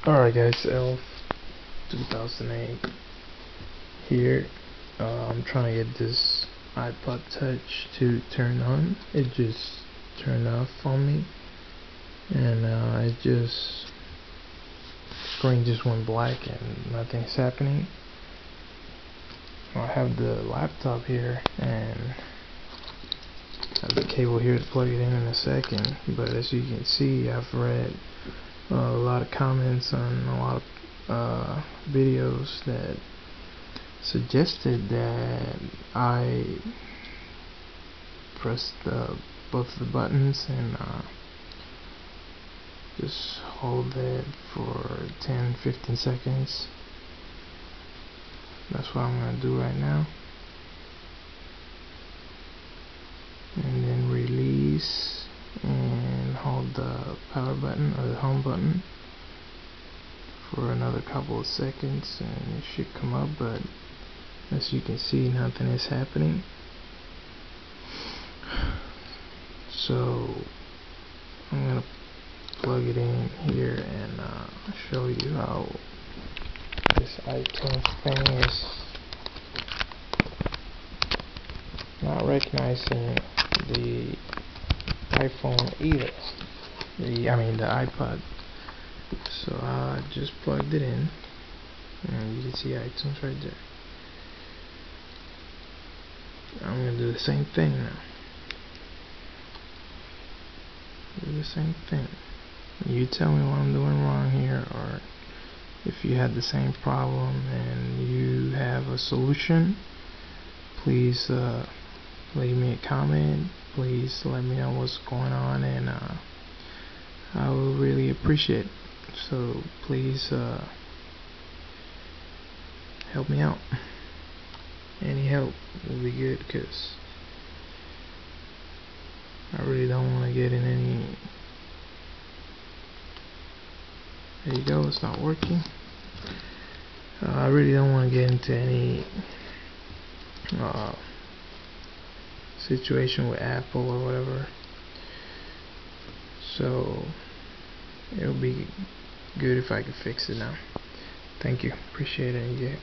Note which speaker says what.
Speaker 1: Alright guys, Elf 2008 here. I'm trying to get this iPod Touch to turn on. It just turned off on me, and it just screen just went black and nothing's happening. I have the laptop here and I have the cable here to plug it in a second, but as you can see, I've read a lot of comments on a lot of videos that suggested that I press both of the buttons and just hold it for 10-15 seconds. That's what I'm going to do right now, and then release and hold the power button or the home button for another couple of seconds, and it should come up, but as you can see, nothing is happening. So I'm gonna plug it in here and show you how this iTunes thing is not recognizing the iPhone either. The iPod. So I just plugged it in, and you can see iTunes right there. I'm gonna do the same thing now. Do the same thing. You tell me what I'm doing wrong here, or if you had the same problem and you have a solution, please leave me a comment. Please let me know what's going on, and I will really appreciate it. So please help me out. Any help will be good, because I really don't want to get in any. There you go, it's not working. I really don't want to get into any situation with Apple or whatever. So it'll be good if I could fix it now. Thank you, appreciate it. Yeah.